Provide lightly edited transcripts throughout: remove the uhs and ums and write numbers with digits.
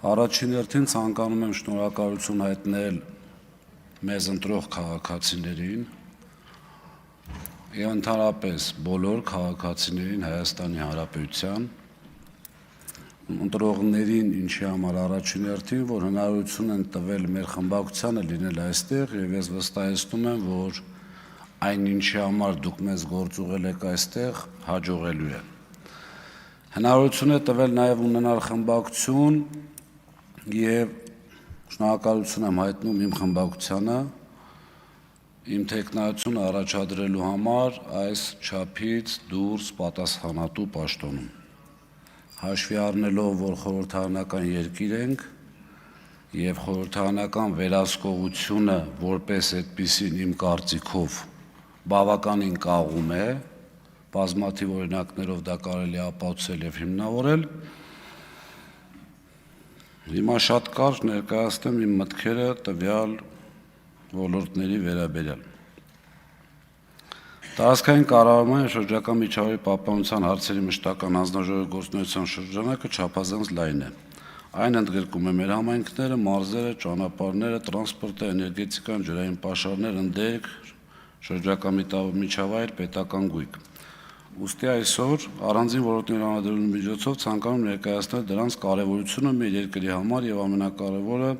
Առաջին հերթին ցանկանում եմ շնորհակալություն հայտնել մեզ ընտրող քաղաքացիներին եւ ընդհանրապես բոլոր քաղաքացիներին Հայաստանի Հանրապետության ընտրողներին, ինչի համար առաջին հերթին, որ հնարավորություն են տվել մեր խմբակցությանը լինել այստեղ եւ ես վստահեցնում եմ, որ այն ինչի համար դուք մեզ գործուղել եք այստեղ հաջողելու է։ Հնարավորություն է տվել նաեւ ունենալ խմբակցություն եւ շնորհակալություն եմ հայտնում իմ խմբակցությանը իմ տեխնայությունը առաջադրելու համար այս չափից դուրս պատասխանատու պաշտոնում։ Հաշվի առնելով, որ խորհրդարանական երկիր ենք եւ խորհրդարանական վերահսկողությունը որպես այդպիսին իմ կարծիքով բավականին կաղում է, բազմաթիվ օրինակներով դա կարելի է ապացուցել եւ հիմնավորել։ Հիմա շատ կարճ ներկայացնեմ իմ մտքերը տվյալ ոլորտների վերաբերյալ։ Տարածքային կառավարման եւ շրջակա միջավայրի պահպանության հարցերի մշտական հանձնաժողովի գործունեության շրջանակը չափազանց լայն է։ Այն ընդգրկում է մեր համայնքները, մարզերը, ճանապարհները, տրանսպորտը, էներգետիկան, ջրային պաշարներ, ընդերք, շրջակա միջավայր, պետական գույք։ Ուստի այսօր առանձին ոլորտների համադրելու միջոցով ցանկանում ներկայացնել դրանց կարևորությունը մեր երկրի համար եւ ամենակարևորը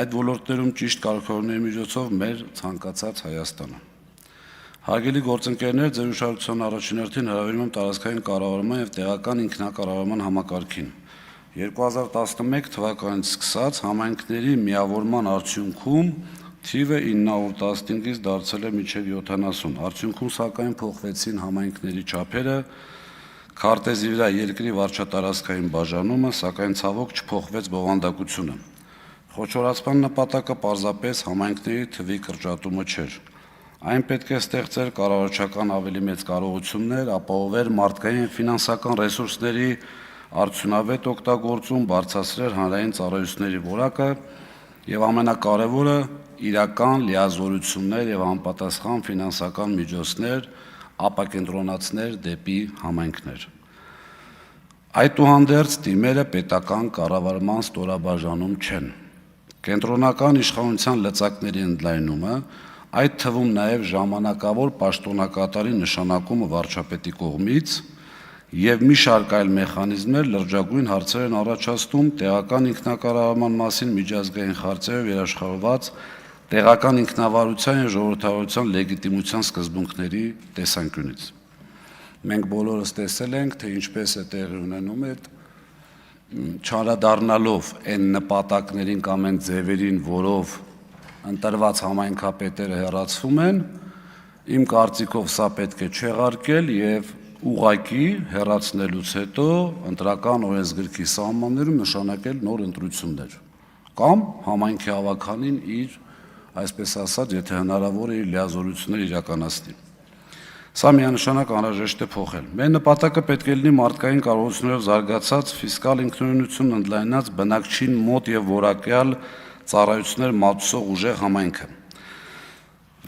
այդ ոլորտներում ճիշտ կարգավորումների միջոցով մեր ցանկացած Հայաստանը։ Հարգելի գործընկերներ, ձեր ուշադրության առաջին հերթին հրավիրում եմ տարածքային կառավարման եւ տեղական ինքնակառավարման համակարգին։ 2011 թվականից սկսած համայնքների միավորման արդյունքում թիվը 915-ից դարձել է մինչև 70, արդյունքում սակայն փոխվեցին համայնքների չափերը, քարտեզի վրա երկրի վարչատարածքային բաժանումը, սակայն ցավոք չփոխվեց բովանդակությունը։ Խոշորացման նպատակը պարզապես համայնքների թվի կրճատումը չէր։ Այն պետք է ստեղծեր կառավարչական ավելի մեծ կարողություններ, ապահովեր մարդկային եւ ֆինանսական ռեսուրսների արդյունավետ օգտագործում, բարձրացրեր հանրային ծառայությունների որակը եւ ամենակարևորը իրական լիազորություններ եւ անպատասխան ֆինանսական միջոցներ ապակենտրոնացներ դեպի համայնքներ։ Այդուհանդերձ դիմերը պետական կառավարման ստորաբաժանում չեն։ Կենտրոնական իշխանության լծակների ընդլայնումը, այդ թվում նաեւ ժամանակավոր պաշտոնակատարի նշանակումը վարչապետի կողմից եւ մի շարք այլ մեխանիզմներ լրջագույն հարցեր են առաջացնում տեղական ինքնակառավարման մասին միջազգային խարծերով երաշխավորված տեղական ինքնավարության եւ ժողովրդավարության լեգիտիմության սկզբունքների տեսանկյունից։ Մենք բոլորս տեսել ենք, թե ինչպես է տեղի ունենում այդ չարադառնալով այն նպատակներին կամ այն ձևերին, որով ընտրված համայնքապետերը հեռացվում են, իմ կարծիքով սա պետք է չեղարկել եւ ուղղակի հեռացնելուց հետո ընտրական օրենսգրքի սահմաններում նշանակել նոր ընտրություններ կամ համայնքի հավաքանին իր, այսպես ասած, եթե հնարավոր է իր լիազորությունները իրականացնի։ Սա միանշանակ անհրաժեշտ է փոխել։ Մեր նպատակը պետք է լինի մարդկային կարողություններով զարգացած ֆիսկալ ինքնուրույնություն ընդլայնած բնակչին մոտ եւ որակյալ ծառայություններ մատուցող ուժեղ համայնքը։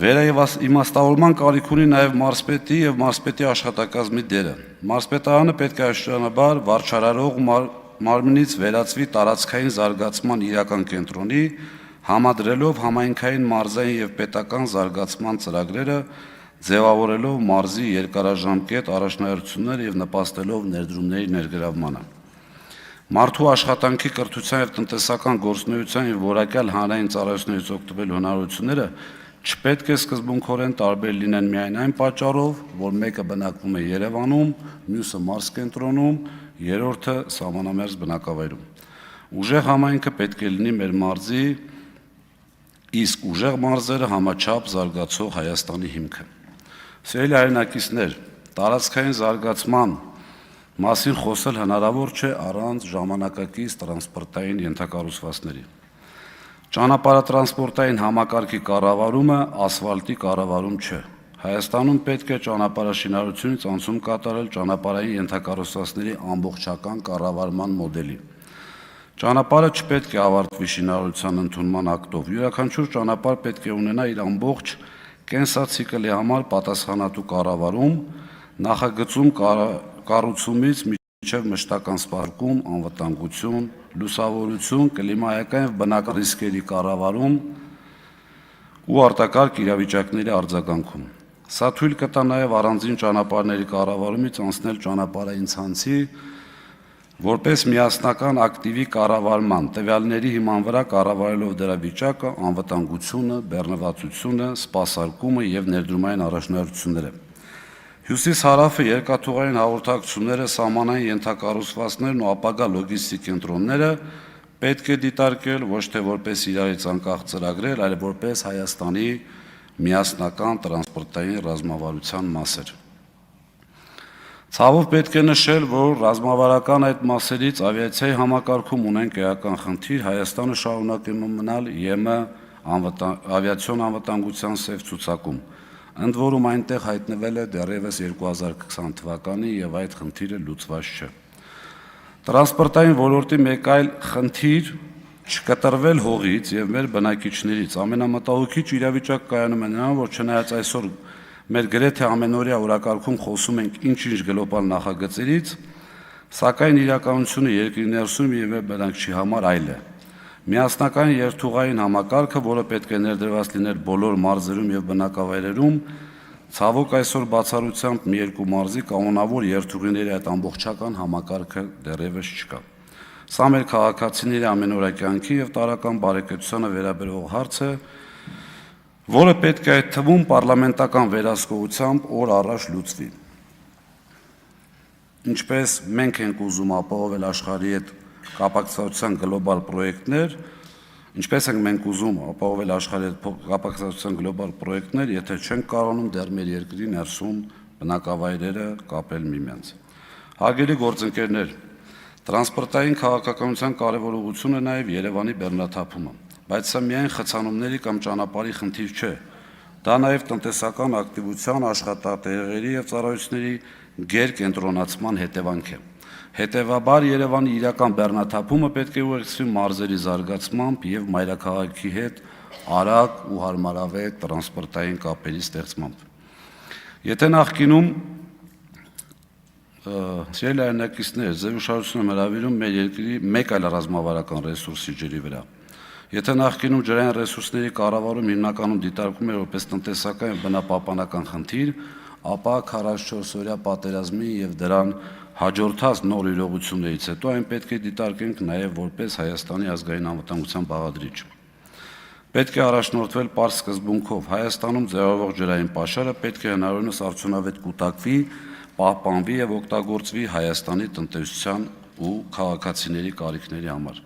Վերաիմաստավորման կարիք ունի նաեւ մարզպետի եւ մարզպետի աշխատակազմի դերը։ Մարզպետարանը պետք է աշճանաբար վարչարարող մարմնից վերածվի տարածքային զարգացման իրական կենտրոնի, համադրելով համայնքային մարզային եւ պետական զարգացման ծրագրերը, ձևավորելով մարզի երկարաժամկետ առաջնահերթությունները եւ նպաստելով ներդրումների ներգրավմանը։ Մարդու աշխատանքի կրթության եւ տնտեսական գործունեության եւ որակյալ հանրային ծառայություններից օգտվելու հնարավորությունները չպետք է սկզբունքորեն տարբեր լինեն միայն այն պատճառով, որ մեկը բնակվում է Երևանում, մյուսը մարզկենտրոնում, երրորդը սահմանամերձ բնակավայրում։ Ուժեղ համայնքը պետք է լինի մեր մարզի, իսկ ուժեղ մարզերը համաչափ զարգացող Հայաստանի հիմքը։ Սիրելի հայրենակիցներ, տարածքային զարգացման մասին խոսել հնարավոր չէ առանց ժամանակակից տրանսպորտային ենթակառուցվածքների։ Ճանապարհատրանսպորտային համակարգի կառավարումը ասֆալտի կառավարում չէ։ Հայաստանում պետք է ճանապարհաշինարարությունից անցում կատարել ճանապարհային ենթակառուցվածքների ամբողջական կառավարման մոդելի։ Ճանապարհը չպետք է ավարտվի շինարարության ընդունման ակտով։ Յուրաքանչյուր ճանապարհ պետք է ունենա իր ամբողջ կենսացիկլի համար պատասխանատու կառավարում, նախագծում կառուցումից մինչև մշտական սպառկում, անվտանգություն, լուսավորություն, կլիմայական և բնական ռիսկերի կառավարում ու արտակարգ իրավիճակների արձագանքում։ Սա թույլ կտա նաև առանձին ճանապարհների կառավարումից անցնել ճանապարհային ցանցի որպես միասնական ակտիվի կառավարման, տվյալների հիման վրա կառավարելով դրա վիճակը, անվտանգությունը, բեռնվածությունը, սպասարկումը և ներդրումային առաջնահերթությունները։ Հյուսիս-հարավը երկաթուղային հաղորդակցությունները, սահմանային ենթակառուցվածքներն ու ապագա լոգիստիկ կենտրոնները պետք է դիտարկել ոչ թե որպես իրարից անկախ ծրագրեր, այլ որպես Հայաստանի միասնական տրանսպորտային ռազմավարության մասեր։ Ցավով պետք է նշել, որ ռազմավարական այդ մասերից ավիացիայի համակարգում ունենք էական խնդիր, Հայաստանը շարունակում է մնալ ԵՄ ավիացիոն անվտանգության սև ցուցակում, ընդ որում այնտեղ հայտնվել է դեռևս 2020 թվականին և այդ խնդիրը լուծված չէ։ Տրանսպորտային ոլորտի մեկ այլ խնդիր չկտրվել հողից և մեր բնակիչներից ամենամտահոգիչ իրավիճակ կայանում է նրան, որ չնայած այսօր մեր գրեթե ամենօրյա օրակարգում խոսում ենք ինչ-ինչ գլոբալ նախագծերից, սակայն իրականությունը երկրի ներսում և մեր բնակչի համար այլ է։ Միասնական երթուղային համակարգը, որը պետք է ներդրված լիներ բոլոր մարզերում և բնակավայրերում, ցավոք այսօր բացառությամբ մի երկու մարզի կանոնավոր երթուղիների այդ ամբողջական համակարգը դեռևս չկա։ Սա մեր քաղաքացիների ամենօրյա կյանքի և տարրական բարեկեցությանը վերաբերող հարց է, որը պետք է այդ թվում պարլամենտական վերահսկողությամբ օր առաջ լուծվի։ Ինչպես մենք ենք ուզում ապահովել աշխարհի հետ կապակցության գլոբալ պրոյեկտներ, ինչպես ենք մենք ուզում ապահովել աշխարհի հետ կապակցության գլոբալ պրոյեկտներ, եթե չենք կարողանում դեռ մեր երկրի ներսում բնակավայրերը կապել միմյանց։ Հարգելի գործընկերներ, տրանսպորտային քաղաքականության կարևորությունը նաև Երևանի բեռնաթափումը, բայց սա միայն խցանումների կամ ճանապարհի խնդիր չէ։ Դա նաև տնտեսական ակտիվության, աշխատատեղերի և ծառայությունների գերկենտրոնացման հետևանք է։ Հետևաբար Երևանի իրական բեռնաթափումը պետք է ուղեկցվի մարզերի զարգացմամբ և մայրաքաղաքի հետ արագ ու հարմարավետ տրանսպորտային կապերի ստեղծմամբ։ Եթե նախկինում սիրելի հայրենակիցներ, ձեր ուշադրությունը հրավիրում մեր երկրի մեկ այլ ռազմավարական ռեսուրսի ջրի վրա։ Եթե նախկինում ջրային ռեսուրսների կառավարում հիմնականում դիտարկվում էր որպես տնտեսական և բնապահպանական խնդիր, ապա 44-օրյա պատերազմի և դրան հաջորդած նոր իրողություններից հետո այն պետք է դիտարկենք նաև որպես Հայաստանի ազգային անվտանգության բաղադրիչ։ Պետք է առաջնորդվել պարզ սկզբունքով. Հայաստանում ձևավորվող ջրային պաշարը պետք է հնարավորինս արդյունավետ կուտակվի, պահպանվի և օգտագործվի Հայաստանի տնտեսության ու քաղաքացիների կարիքների համար։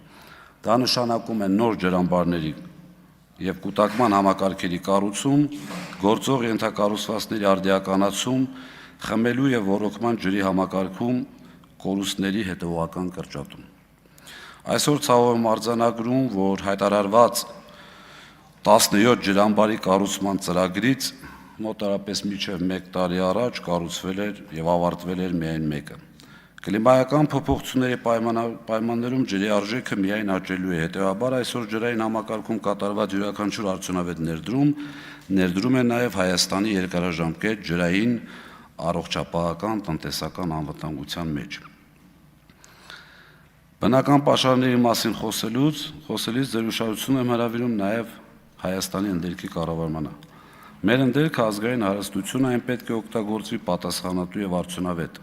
Դա նշանակում է նոր ջրամբարների և կուտակման համակարգերի կառուցում, գործող ենթակառուցվածքների արդիականացում, խմելու և ոռոգման ջրի համակարգում, կորուստների հետևողական կրճատում։ Այսօր ցավով եմ արձանագրում, որ հայտարարված 17 ջրամբարի կառուցման ծրագրից մոտարապես մինչև 1 տարի առաջ կառուցվել էր և ավարտվել էր միայն մեկը։ Կլիմայական փոփոխությունների պայմաններում ջրի արժեքը միայն աճելու է, հետևաբար այսօր ջրային համակարգում կատարված յուրաքանչյուր արդյունավետ ներդրում է նաև Հայաստանի երկարաժամկետ ջրային առողջապահական տնտեսական անվտանգության մեջ։ Բնական պաշարների մասին խոսելիս ձեր ուշադրությունը եմ հրավիրում նաև Հայաստանի ընդերքի կառավարմանը։ Մեր ընդերքը ազգային հարստություն այն պետք է օգտագործվի պատասխանատու և արդյունավետ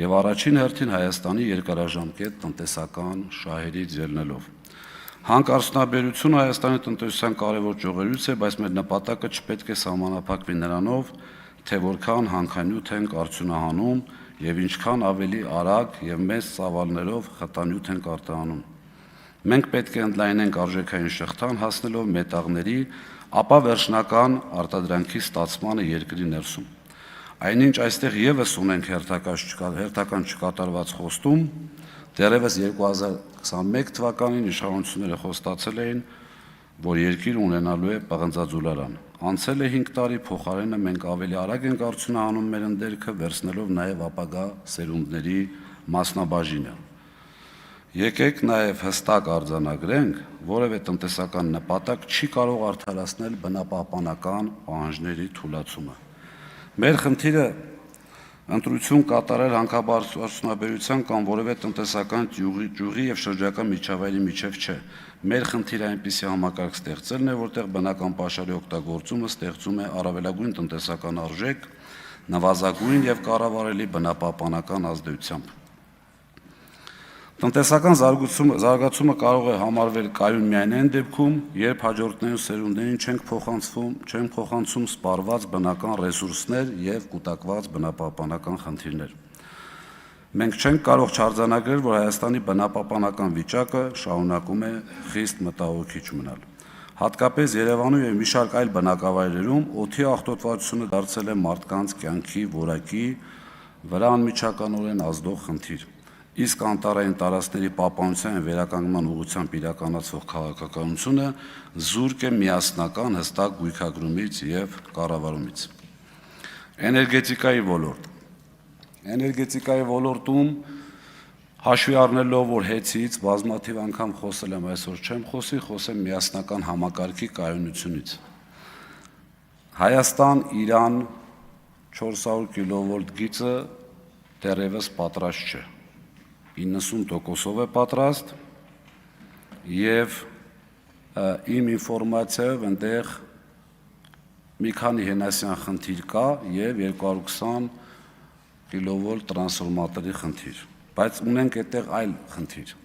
և առաջին հերթին Հայաստանի երկարաժամկետ տնտեսական շահերից ելնելով։ Հանքարդյունաբերությունը Հայաստանի տնտեսության կարևոր ճյուղերից է, բայց մեր նպատակը չպետք է սահմանափակվի նրանով, թե որքան հանքանյութ ենք արդյունահանում և ինչքան ավելի արագ և մեծ ծավալներով խտանյութ ենք արտահանում։ Մենք պետք է ընդլայնենք արժեքային շղթան հասնելով մետաղների, ապա վերջնական արտադրանքի ստացմանը երկրի ներսում։ Այնինչ այստեղ ևս ունենք հերթական չկատարված խոստում, դեռևս 2021 թվականին իշխանությունները խոստացել էին, որ երկիրը ունենալու է պղնձաձուլարան։ Անցել է 5 տարի, փոխարենը մենք ավելի արագ ենք արդյունահանում մեր ընդերքը, վերցնելով նաև ապագա սերունդների մասնաբաժինը։ Եկեք նաև հստակ արձանագրենք, որևէ տնտեսական նպատակ չի կարող արդարացնել բնապահպանական պահանջների թուլացումը։ Մեր խնդիրը ընտրություն կատարել հանքաբարձությունաբերության կամ որևէ տնտեսական ճյուղի եւ շրջակա միջավայրի միջև չէ։ Մեր խնդիրը այնպիսի համակարգ ստեղծելն է, որտեղ բնական պաշարի օգտագործումը ստեղծում է առավելագույն տնտեսական արժեք, նվազագույն եւ կառավարելի բնապահպանական ազդեցությամբ։ Տնտեսական զարգացումը կարող է համարվել կայուն միայն այն դեպքում, երբ հաջորդներին սերունդներին չեն փոխանցում սպառված բնական ռեսուրսներ եւ կուտակված բնապահպանական խնդիրներ։ Մենք չենք կարող չարձանագրել, որ Հայաստանի բնապահպանական վիճակը շարունակում է խիստ մտահոգիչ մնալ։ Հատկապես Երևանում եւ մի շարք այլ բնակավայրերում օդի աղտոտվածությունը դարձել է մարդկանց կյանքի որակի վրա անմիջականորեն ազդող խնդիր։ Իսկ անտառային տարածքների պահպանության եւ վերականգնման ուղղությամբ իրականացվող քաղաքականությունը զուրկ է միասնական հստակ գույքագրումից եւ կառավարումից։ Էներգետիկայի ոլորտում հաշվի առնելով, որ հեծից բազմաթիվ անգամ խոսել եմ, այսօր չեմ խոսեմ միասնական համակարգի կայունությունից։ Հայաստան-Իրան 400 կիլովոլտ գիծը դեռևս պատրաստ չէ։ 90%-ով է պատրաստ եւ իմ ինֆորմացիայով այնտեղ մի քանի հենասյան խնդիր կա եւ 220 կիլովոլտ տրանսֆորմատորի խնդիր, բայց ունենք այդտեղ այլ խնդիր։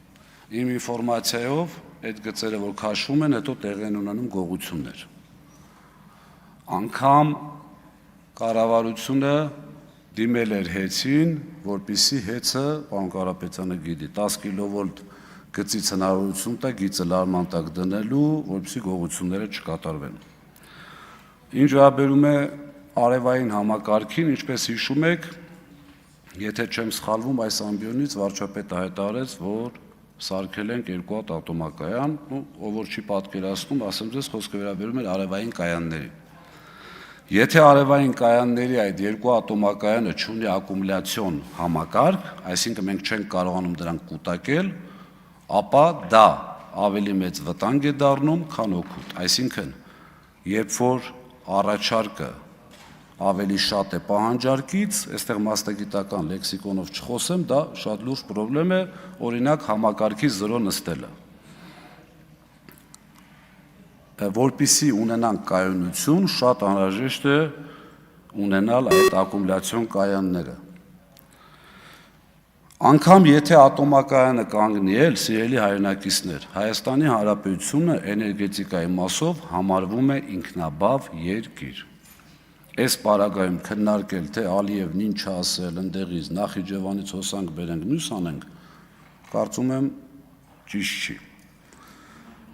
Իմ ինֆորմացիայով այդ գծերը որ քաշվում են, հետո տեղի են ունենում գողություններ։ Անգամ կառավարությունը դիմել էր հեծին, որպեսզի հեծը, պարոն Կարապետյանը գիտի, 10 կիլովոլտ գծից հնարավորություն տա գիծը լարման տակ դնելու, որպեսզի գողությունները չկատարվեն։ Ինչ վերաբերում է արևային համակարգին, ինչպես հիշում եք, եթե չեմ սխալվում, այս ամբիոնից վարչապետը հայտարարեց, որ սարքել ենք 2 հատ ատոմակայան, ով որ չի պատկերացնում, ասեմ ձեզ, խոսքը վերաբերում էր արևային կայանների։ Եթե արևային կայանների այդ 2 ատոմակայանը չունի ակումուլյացիոն համակարգ, այսինքն մենք չենք կարողանում դրանք կուտակել, ապա դա ավելի մեծ վտանգ է դառնում, քան օգուտ։ Այսինքն, երբ որ առաջարկը ավելի շատ է պահանջարկից, այստեղ մասնագիտական լեքսիկոնով չխոսեմ, դա շատ լուրջ խնդրեմ է, օրինակ համակարգի 0 նստելը։ Որպեսզի ունենանք կայունություն, շատ անհրաժեշտ է ունենալ այդ ակումուլյացիոն կայանները։ Անգամ եթե ատոմակայանը կանգնի էլ, սիրելի հայրենակիցներ, Հայաստանի Հանրապետությունը էներգետիկայի մասով համարվում է ինքնաբավ երկիր։ Այս պարագայում քննարկել, թե Ալիևն ինչ ասել, ընդեղից Նախիջևանից հոսանք բերենք, մյուս անենք, կարծում եմ ճիշտ չի։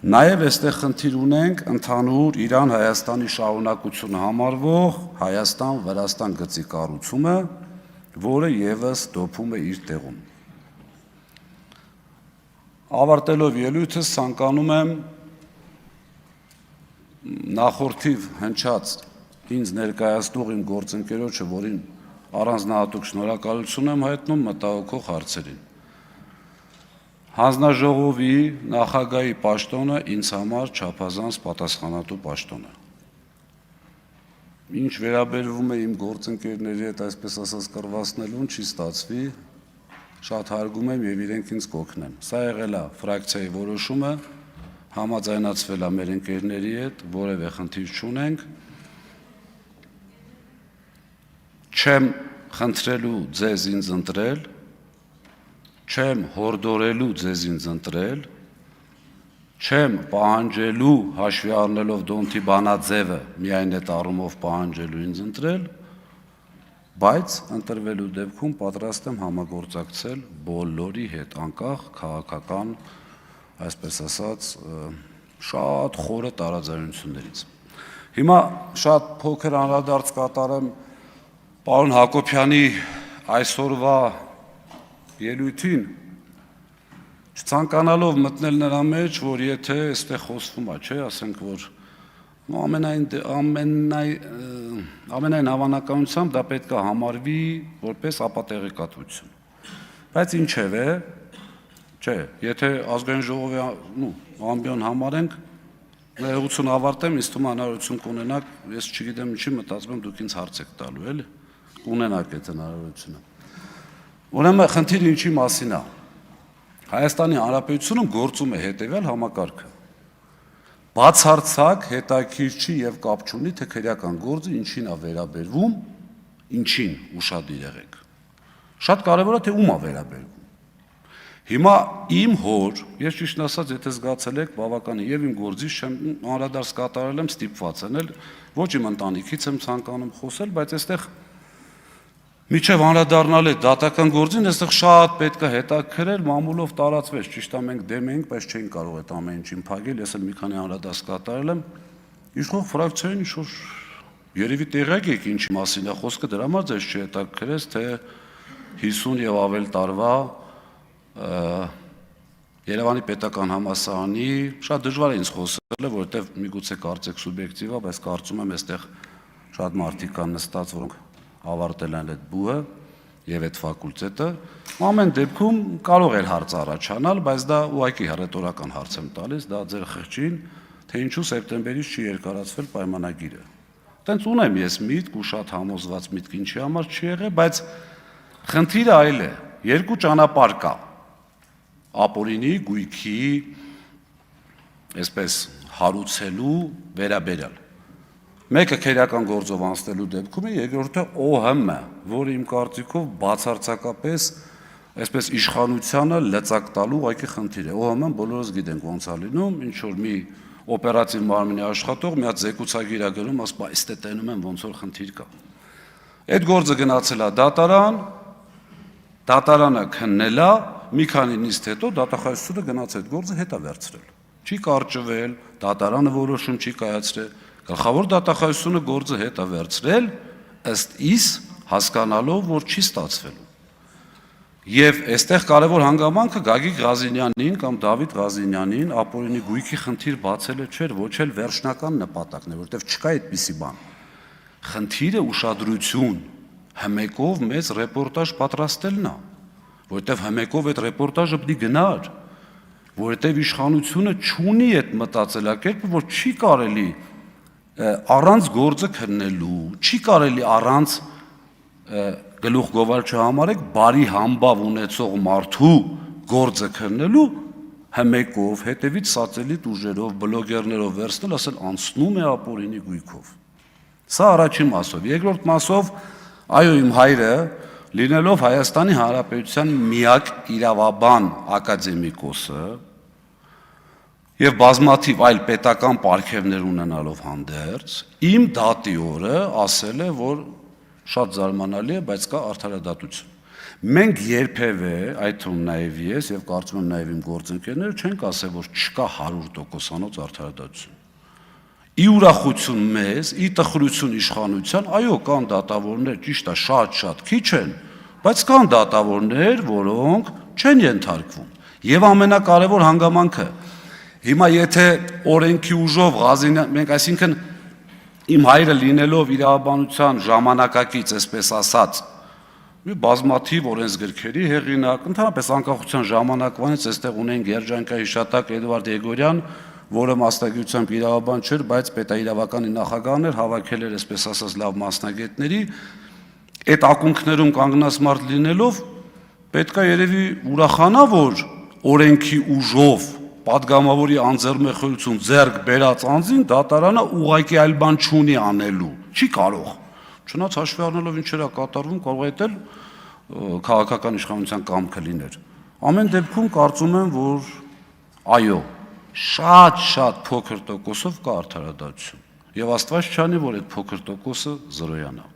Նաև այստեղ խնդիր ունենք ընդհանուր Իրան-Հայաստանի շարունակությունը համարվող Հայաստան-Վրաստան գծի կառուցումը, որը եւս դոփում է իր տեղում։ Ավարտելով ելույթս ցանկանում եմ նախորդիվ հնչած ինձ ներկայացնող իմ գործընկերոջը, որին առանձնահատուկ շնորհակալություն եմ հայտնում մտահոգող հարցերին։ Հանձնաժողովի նախագահի պաշտոնը ինձ համար չափազանց պատասխանատու պաշտոն է։ Ինչ վերաբերվում է իմ գործընկերների հետ այսպես ասած կռվացնելուն, չի ստացվի, շատ հարգում եմ եւ իրենք ինձ կօգնեն։ Սա եղել է ֆրակցիայի որոշումը, համաձայնացվել է մեր ընկերների հետ, որևէ խնդիր չունենք։ Չեմ խնդրելու ձեզ ինձ ընտրել, չեմ հորդորելու ձեզ ինձ ընտրել, չեմ պահանջելու հաշվի առնելով Դոնթի բանաձևը միայն այդ առումով պահանջելու ինձ ընտրել, բայց ընտրվելու դեպքում պատրաստ եմ համագործակցել բոլորի հետ, անկախ քաղաքական, այսպես ասած, շատ խորը տարաձայնություններից։ Հիմա շատ փոքր անդրադարձ կատարեմ պարոն Հակոբյանի այսօրվա ելույթին, չցանկանալով մտնել նրա մեջ, որ եթե այստեղ խոսվում է, չէ, ասենք, որ ամենայն հավանականությամբ դա պետք է համարվի որպես ապատեղեկատվություն։ Բայց ինչևէ, չէ, եթե ազգային ժողովի ամբիոն համարենք, ներողություն ավարտեմ, ինձ թվում է հնարավորություն կունենաք, ես չգիտեմ ինչի մտածում եմ դուք ինձ հարց եք տալու, էլի։ կունենաք այդ հնարավորությունը։ Ուրեմն խնդիրը ինչի մասին է։ Հայաստանի Հանրապետությունում գործում է հետևյալ համակարգը։ Բացարձակ հետաքրքիր չի եւ կապ չունի, թե քրեական գործը ինչին է վերաբերվում, ինչին ուշադիր եղեք։ Շատ կարևոր է, թե ում է վերաբերվում։ Հիմա իմ հոր, ես ճիշտն ասած, եթե զգացել եք, բավականին եւ իմ գործից չեմ անդրադարձ կատարել եմ, ստիպված եմ, ոչ իմ ընտանիքից եմ ցանկանում խոսել, բայց այստեղ միջև անդրադառնալ է դատական գործին, այստեղ շատ պետք է հետաքրքրել, մամուլով տարածվեց, ճիշտ է մենք դեմ ենք, բայց չէին կարող այդ ամեն ինչին փակել, ես էլ մի քանի անդրադարձ կատարել եմ, իշխող ֆրակցիային ինչ-որ երևի տեղյակ եք ինչի մասին է խոսքը, դրա համար ձեզ չհետաքրքրեց, թե 50 եւ ավել տարվա Երևանի պետական համալսարանի շատ դժվար է ինձ խոսել, որովհետև միգուցե կարծեք սուբյեկտիվ է, բայց կարծում եմ այստեղ շատ մարդիկ կան նստած, որոնք ավարտել են այդ բուհը եւ այդ ֆակուլտետը, ամեն դեպքում կարող էր հարց առաջանալ, բայց դա ուղղակի հռետորական հարց եմ տալիս, դա ձեր խղճին, թե ինչու սեպտեմբերից չի երկարացվել պայմանագիրը։ Տենց ունեմ ես միտք ու շատ համոզված միտք ինչի համար չի եղել, բայց խնդիրը այլ է, երկու ճանապարհ կա։ Ապօրինի գույքի այսպես հարուցելու վերաբերյալ։ Մեկը քրեական գործով անցնելու դեպքում է, երկրորդը ՕՀՄ-ը, որը իմ կարծիքով բացարձակապես այսպես իշխանությանը լծակ տալու ուղղակի խնդիր է։ ՕՀՄ-ն բոլորս գիտենք ոնց է լինում, ինչ որ մի օպերատիվ մարմնի աշխատող մի հատ զեկուցագիր է գրում, ասում է, «Այստե տենում եմ ոնց որ խնդիր կա»։ Այդ գործը գնացել է դատարան, դատարանը քննել է, մի քանի նիստ հետո դատախազությունը գնաց այդ գործը հետ է վերցրել։ Չի կարճվել, դատարանը որոշում չի կայացրել, գլխավոր դատախազությունը գործը հետ է վերցրել, ըստ իս հասկանալով, որ չի ստացվելու։ Եվ այստեղ կարևոր հանգամանքը Գագիկ Ղազինյանին կամ Դավիթ Ղազինյանին ապօրինի գույքի խնդիր բացելը չէր, ոչ էլ վերջնական նպատակն է, որովհետև չկա այդպիսի բան։ Խնդիրը ուշադրություն, հմեկով մեծ ռեպորտաժ պատրաստելն է, որովհետև հմեկով այդ ռեպորտաժը պետք է գնար, որովհետև իշխանությունը չունի այդ մտածելակերպը, որ չի կարելի առանց գործը քննելու, չի կարելի առանց գլուխ գովալ չհամարեք բարի համբավ ունեցող մարդու գործը քննելու հմեկով, հետևից սատելիտ ուժերով, բլոգերներով վերցնել, ասել անցնում է ապօրինի գույքով։ Սա առաջին մասով, երկրորդ մասով, այո, իմ հայրը լինելով Հայաստանի Հանրապետության միակ իրավաբան ակադեմիկոսը եւ բազմաթիվ այլ պետական պարգևներ ունենալով հանդերձ, իմ դատի օրը ասել է, որ շատ զարմանալի է, բայց կա արդարադատություն։ Մենք երբևէ, այդ թվում նաեւ ես եւ կարծում եմ նաեւ իմ գործընկերները չենք ասել, որ չկա 100%-անոց արդարադատություն։ Ի ուրախություն մեզ, ի տխրություն իշխանության, այո, կան դատավորներ, ճիշտ է, շատ քիչ են, բայց կան դատավորներ, որոնք չեն ենթարկվում։ Եվ ամենակարևոր հանգամանքը, հիմա եթե օրենքի ուժով Ղազինյան, մենք այսինքն իմ հայրը լինելով իրավաբանության ժամանակակից, այսպես ասած, մի բազմաթիվ օրենսգրքերի հեղինակ, ընդհանրապես անկախության ժամանակվանից այստեղ ունեն երջանկահիշատակ Էդվարդ Եգորյան, որը մասնագիտությամբ իրավաբան չէր, բայց պետաիրավականի նախագահն էր, հավաքել էր, այսպես ասած, լավ մասնագետների, այդ ակունքներում կանգնած մարդ լինելով, պետք է երևի ուրախանա, որ օրենքի ուժով պատգամավորի անձեռնմխելիություն ձեռք բերած անձին դատարանը ուղղակի այլ բան չունի անելու, չի կարող։ Չնայած հաշվի առնելով ինչեր է կատարվում, կարող է դել քաղաքական իշխանության կամքը լիներ։ Ամեն դեպքում կարծում եմ, որ այո, շատ փոքր տոկոսով կա արդարադատություն։ Եվ Աստված չանի, որ այդ փոքր տոկոսը զրոյանա։